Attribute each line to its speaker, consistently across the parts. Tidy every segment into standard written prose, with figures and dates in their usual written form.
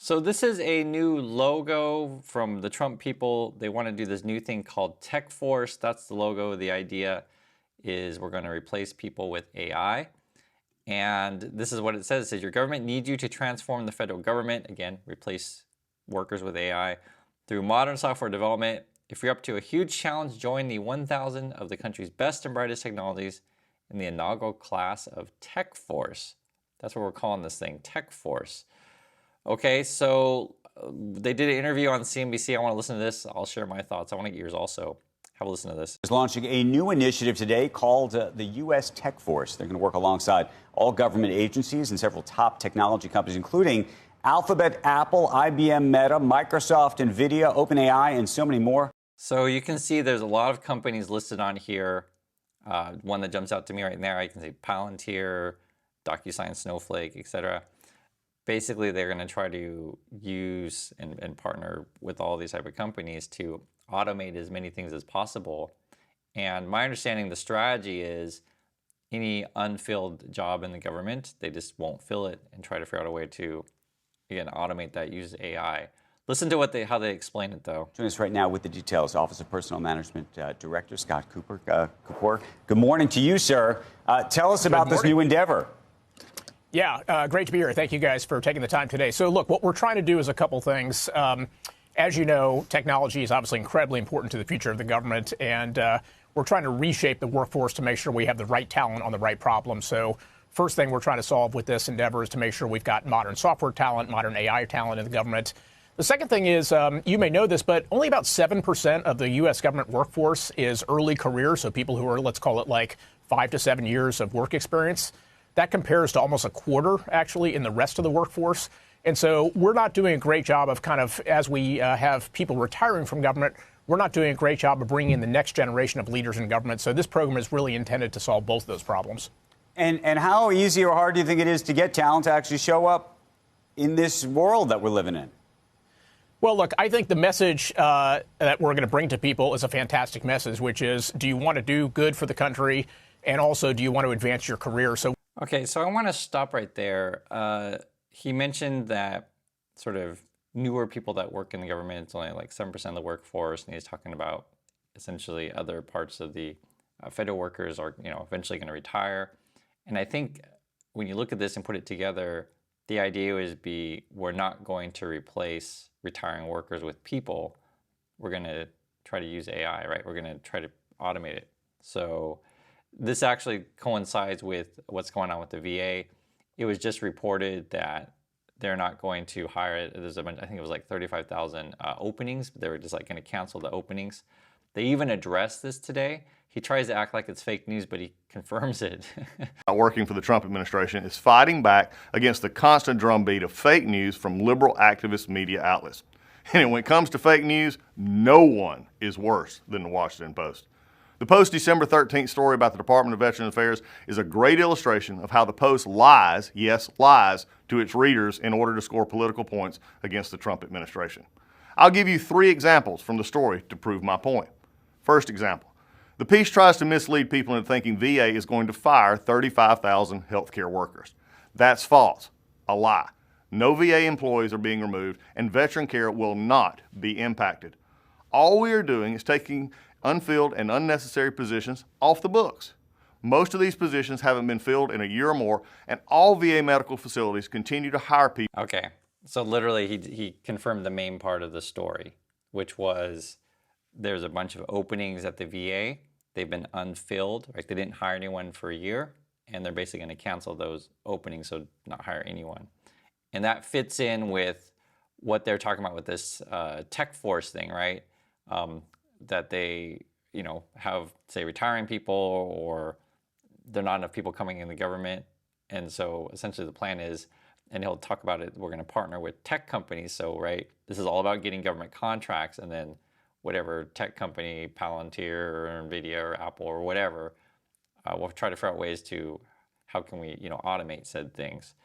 Speaker 1: So this is a new logo from the Trump people. They want to do this new thing called Tech Force. That's the logo. The idea is we're going to replace people with AI. And this is what it says. It says your government needs you to transform the federal government. Again, replace workers with AI through modern software development. If you're up to a huge challenge, join the 1,000 of the country's best and brightest technologies in the inaugural class of Tech Force. That's what we're calling this thing, Tech Force. Okay, so they did an interview on CNBC. I want to listen to this. I'll share my thoughts. I want to get yours also. Have a listen to this.
Speaker 2: Is launching a new initiative today called the U.S. Tech Force. They're going to work alongside all government agencies and several top technology companies, including Alphabet, Apple, IBM, Meta, Microsoft, NVIDIA, OpenAI, and so many more.
Speaker 1: So you can see there's a lot of companies listed on here. One that jumps out to me right now, I can see Palantir, DocuSign, Snowflake, etc. Basically, they're going to try to use and partner with all these type of companies to automate as many things as possible. And my understanding, the strategy is any unfilled job in the government, they just won't fill it and try to figure out a way to, again, automate that, use AI. Listen to how they explain it, though.
Speaker 2: Joining us right now with the details, Office of Personnel Management Director Scott Kapoor. Good morning to you, sir. Tell us about this new endeavor.
Speaker 3: Yeah, great to be here. Thank you guys for taking the time today. So look, what we're trying to do is a couple things. As you know, technology is obviously incredibly important to the future of the government, and we're trying to reshape the workforce to make sure we have the right talent on the right problem. So first thing we're trying to solve with this endeavor is to make sure we've got modern software talent, modern AI talent in the government. The second thing is, you may know this, but only about 7% of the U.S. government workforce is early career, so people who are, let's call it like 5 to 7 years of work experience. That compares to almost a quarter, actually, in the rest of the workforce. And so we're not doing a great job of as we have people retiring from government, we're not doing a great job of bringing in the next generation of leaders in government. So this program is really intended to solve both of those problems.
Speaker 2: And how easy or hard do you think it is to get talent to actually show up in this world that we're living in?
Speaker 3: Well, look, I think the message that we're going to bring to people is a fantastic message, which is, do you want to do good for the country? And also, do you want to advance your career?
Speaker 1: Okay, so I want to stop right there. He mentioned that sort of newer people that work in the government, it's only like 7% of the workforce, and he's talking about essentially other parts of the federal workers are, eventually going to retire. And I think when you look at this and put it together, the idea would be we're not going to replace retiring workers with people. We're going to try to use AI, right? We're going to try to automate it. So this actually coincides with what's going on with the VA. It was just reported that they're not going to hire it. There's I think it was like 35,000 openings, but they were just like going to cancel the openings. They even addressed this today. He tries to act like it's fake news, but he confirms it.
Speaker 4: Working for the Trump administration is fighting back against the constant drumbeat of fake news from liberal activist media outlets. And when it comes to fake news, no one is worse than the Washington Post. The Post December 13th story about the Department of Veterans Affairs is a great illustration of how the Post lies, yes, lies, to its readers in order to score political points against the Trump administration. I'll give you 3 examples from the story to prove my point. First example, the piece tries to mislead people into thinking VA is going to fire 35,000 healthcare workers. That's false, a lie. No VA employees are being removed, and veteran care will not be impacted. All we are doing is taking unfilled and unnecessary positions off the books. Most of these positions haven't been filled in a year or more, and all VA medical facilities continue to hire people.
Speaker 1: Okay, so literally he confirmed the main part of the story, which was there's a bunch of openings at the VA. They've been unfilled, right? They didn't hire anyone for a year, and they're basically going to cancel those openings, so not hire anyone. And that fits in with what they're talking about with this Tech Force thing, right? That they, have, say, retiring people, or there are not enough people coming in the government. And so essentially the plan is, and he'll talk about it, we're going to partner with tech companies. So, right, this is all about getting government contracts, and then whatever tech company, Palantir or NVIDIA or Apple or whatever, we'll try to figure out ways to, how can we, automate said things.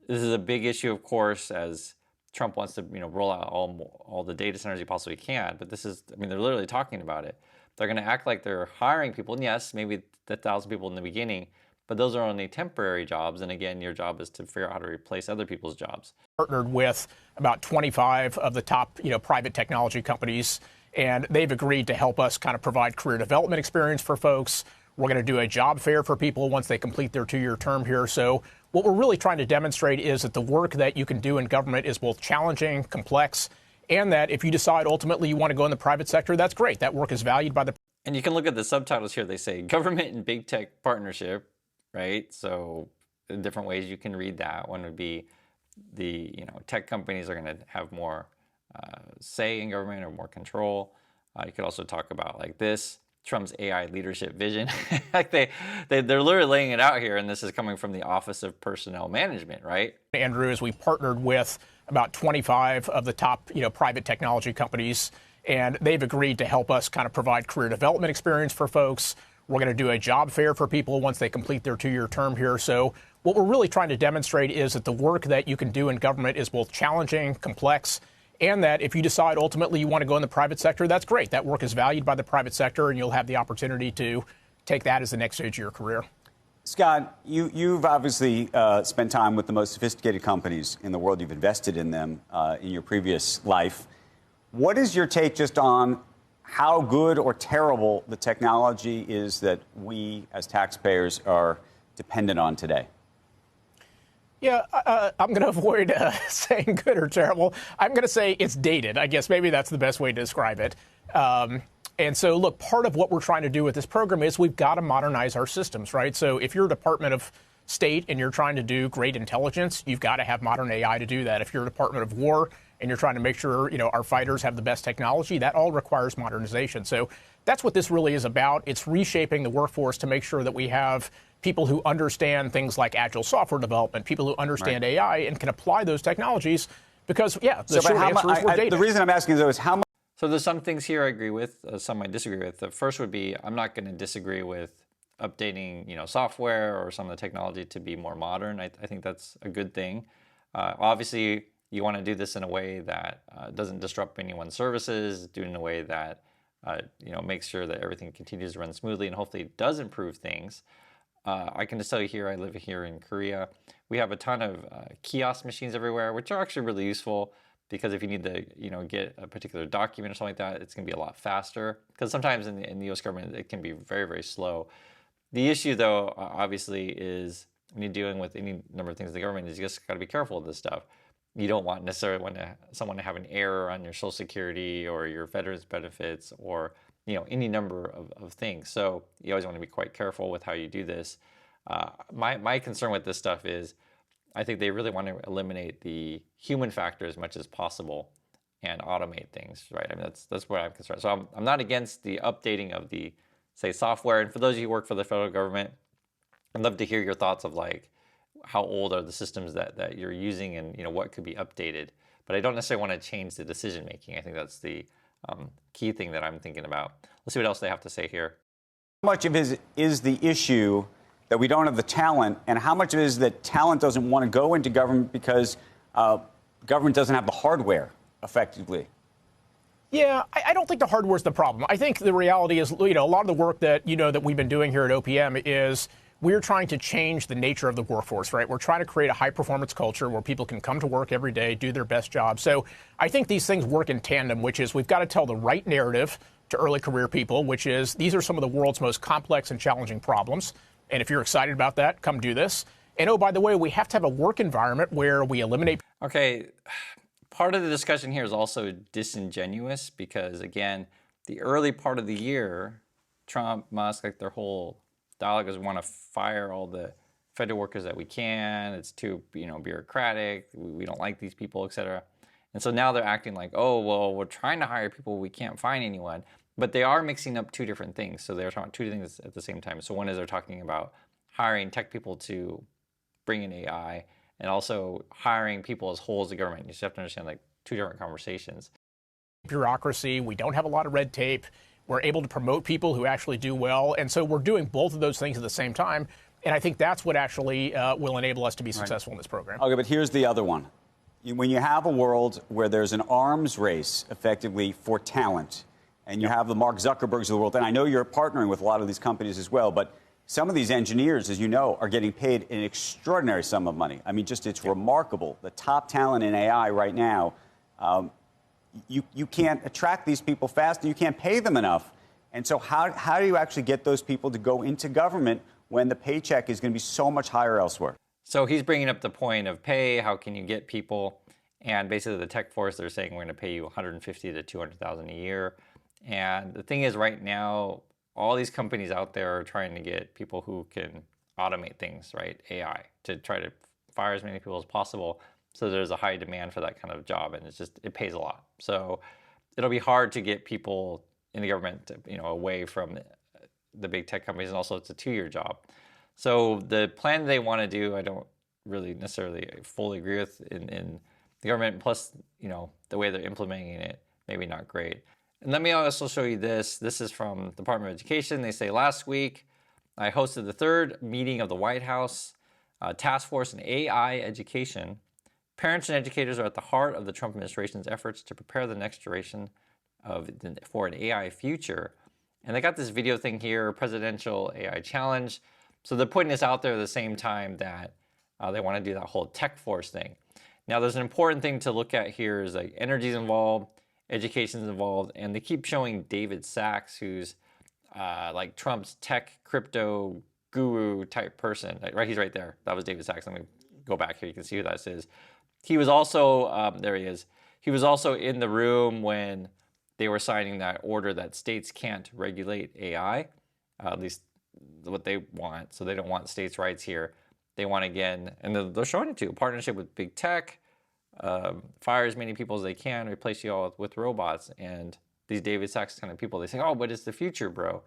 Speaker 1: This is a big issue, of course, as Trump wants to, roll out all the data centers he possibly can. But this is, they're literally talking about it. They're going to act like they're hiring people. And yes, maybe the 1,000 people in the beginning, but those are only temporary jobs. And again, your job is to figure out how to replace other people's jobs.
Speaker 3: Partnered with about 25 of the top, private technology companies, and they've agreed to help us kind of provide career development experience for folks. We're going to do a job fair for people once they complete their 2-year term here. So what we're really trying to demonstrate is that the work that you can do in government is both challenging, complex, and that if you decide ultimately you want to go in the private sector, that's great. That work is valued by the.
Speaker 1: And you can look at the subtitles here. They say government and big tech partnership, right? So in different ways you can read that. One would be the tech companies are going to have more say in government or more control. You could also talk about like this. Trump's AI leadership vision. Like they're literally laying it out here, and this is coming from the Office of Personnel Management, right?
Speaker 3: Andrew, as we partnered with about 25 of the top, private technology companies, and they've agreed to help us kind of provide career development experience for folks. We're going to do a job fair for people once they complete their 2-year term here. So what we're really trying to demonstrate is that the work that you can do in government is both challenging, complex, and that if you decide ultimately you want to go in the private sector, that's great. That work is valued by the private sector, and you'll have the opportunity to take that as the next stage of your career.
Speaker 2: Scott, you've obviously spent time with the most sophisticated companies in the world. You've invested in them in your previous life. What is your take just on how good or terrible the technology is that we as taxpayers are dependent on today?
Speaker 3: Yeah, I'm going to avoid saying good or terrible. I'm going to say it's dated. I guess maybe that's the best way to describe it. And so, look, part of what we're trying to do with this program is we've got to modernize our systems, right? So if you're a Department of State and you're trying to do great intelligence, you've got to have modern AI to do that. If you're a Department of War and you're trying to make sure, our fighters have the best technology, that all requires modernization. So that's what this really is about. It's reshaping the workforce to make sure that we have people who understand things like agile software development, people who understand AI and can apply those technologies because, the short answer is we're dated.
Speaker 2: The reason I'm asking, though, is how much.
Speaker 1: So there's some things here I agree with, some I disagree with. The first would be I'm not going to disagree with updating, software or some of the technology to be more modern. I think that's a good thing. Obviously, you want to do this in a way that doesn't disrupt anyone's services, do it in a way that makes sure that everything continues to run smoothly and hopefully does improve things. I can just tell you here, I live here in Korea. We have a ton of kiosk machines everywhere, which are actually really useful because if you need to, get a particular document or something like that, it's going to be a lot faster. Because sometimes in the U.S. government, it can be very, very slow. The issue, though, obviously, is when you're dealing with any number of things in the government, is you just got to be careful with this stuff. You don't necessarily want someone to have an error on your Social Security or your veterans benefits or any number of things. So you always want to be quite careful with how you do this. My concern with this stuff is I think they really want to eliminate the human factor as much as possible and automate things, right? I mean, that's what I'm concerned. So I'm not against the updating of the, say, software. And for those of you who work for the federal government, I'd love to hear your thoughts of like, how old are the systems that you're using and what could be updated. But I don't necessarily want to change the decision making. I think that's the key thing that I'm thinking about. Let's see what else they have to say here.
Speaker 2: How much of it is the issue that we don't have the talent, and how much of it is that talent doesn't want to go into government because government doesn't have the hardware effectively?
Speaker 3: Yeah, I don't think the hardware is the problem. I think the reality is, a lot of the work that, that we've been doing here at OPM is we're trying to change the nature of the workforce, right? We're trying to create a high-performance culture where people can come to work every day, do their best job. So I think these things work in tandem, which is we've got to tell the right narrative to early career people, which is these are some of the world's most complex and challenging problems. And if you're excited about that, come do this. And oh, by the way, we have to have a work environment where we eliminate.
Speaker 1: Okay, part of the discussion here is also disingenuous because, again, the early part of the year, Trump, Musk, like their whole dialogue is we want to fire all the federal workers that we can. It's too, bureaucratic. We don't like these people, et cetera. And so now they're acting like, oh, well, we're trying to hire people. We can't find anyone. But they are mixing up two different things. So they're talking about two things at the same time. So one is they're talking about hiring tech people to bring in AI and also hiring people as whole as the government. You just have to understand like two different conversations.
Speaker 3: Bureaucracy. We don't have a lot of red tape. We're able to promote people who actually do well. And so we're doing both of those things at the same time. And I think that's what actually will enable us to be successful in this program.
Speaker 2: Okay, but here's the other one. When you have a world where there's an arms race effectively for talent, and you have the Mark Zuckerbergs of the world, and I know you're partnering with a lot of these companies as well, but Some of these engineers, as you know, are getting paid an extraordinary sum of money. I mean, just it's remarkable. The top talent in AI right now, you can't attract these people fast, and you can't pay them enough. And so how do you actually get those people to go into government when the paycheck is going to be so much higher elsewhere?
Speaker 1: So he's bringing up the point of pay. How can you get people? And basically, the tech force, they're saying we're going to pay you 150 to 200,000 a year. And the thing is, right now, all these companies out there are trying to get people who can automate things, right? AI, to try to fire as many people as possible. So there's a high demand for that kind of job, and it pays a lot. So it'll be hard to get people in the government, away from the big tech companies, and also it's a 2-year job. So the plan they want to do, I don't really necessarily fully agree with in the government. Plus, the way they're implementing it, maybe not great. And let me also show you this. This is from the Department of Education. They say, last week, I hosted the 3rd meeting of the White House Task Force in AI Education. Parents and educators are at the heart of the Trump administration's efforts to prepare the next generation for an AI future. And they got this video thing here, Presidential AI Challenge. So they're putting this out there at the same time that they want to do that whole tech force thing. Now, there's an important thing to look at here is like energy's involved, education's involved, and they keep showing David Sachs, who's like Trump's tech crypto guru type person. Right, he's right there. That was David Sachs. Let me go back here. You can see who that is. He was also, there he is. He was also in the room when they were signing that order that states can't regulate AI, at least what they want. So they don't want states' rights here. They want, again, and they're showing it too, a partnership with big tech, fire as many people as they can, replace you all with robots. And these David Sachs kind of people, they say, oh, but it's the future, bro.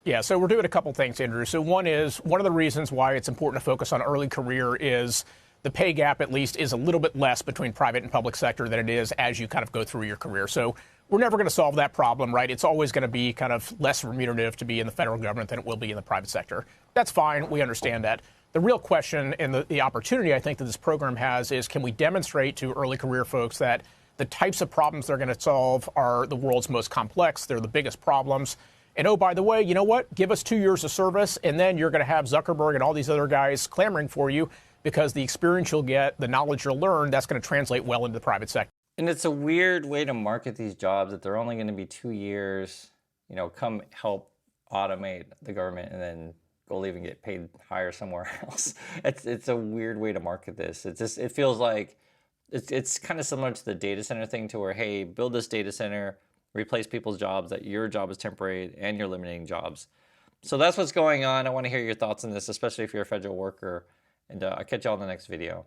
Speaker 3: Yeah, so we're doing a couple things, Andrew. So one of the reasons why it's important to focus on early career is the pay gap, at least, is a little bit less between private and public sector than it is as you kind of go through your career. So we're never going to solve that problem, right? It's always going to be kind of less remunerative to be in the federal government than it will be in the private sector. That's fine. We understand that. The real question and the opportunity I think that this program has is, can we demonstrate to early career folks that the types of problems they're going to solve are the world's most complex, they're the biggest problems. And oh, by the way, you know what? Give us 2 years of service, and then you're going to have Zuckerberg and all these other guys clamoring for you, because the experience you'll get, the knowledge you'll learn, that's going to translate well into the private sector.
Speaker 1: And it's a weird way to market these jobs that they're only going to be 2 years, come help automate the government and then go leave and get paid higher somewhere else. It's a weird way to market this. It feels like it's kind of similar to the data center thing, to where, hey, build this data center, replace people's jobs, that your job is temporary and you're eliminating jobs. So that's what's going on. I want to hear your thoughts on this, especially if you're a federal worker. And I'll catch you all in the next video.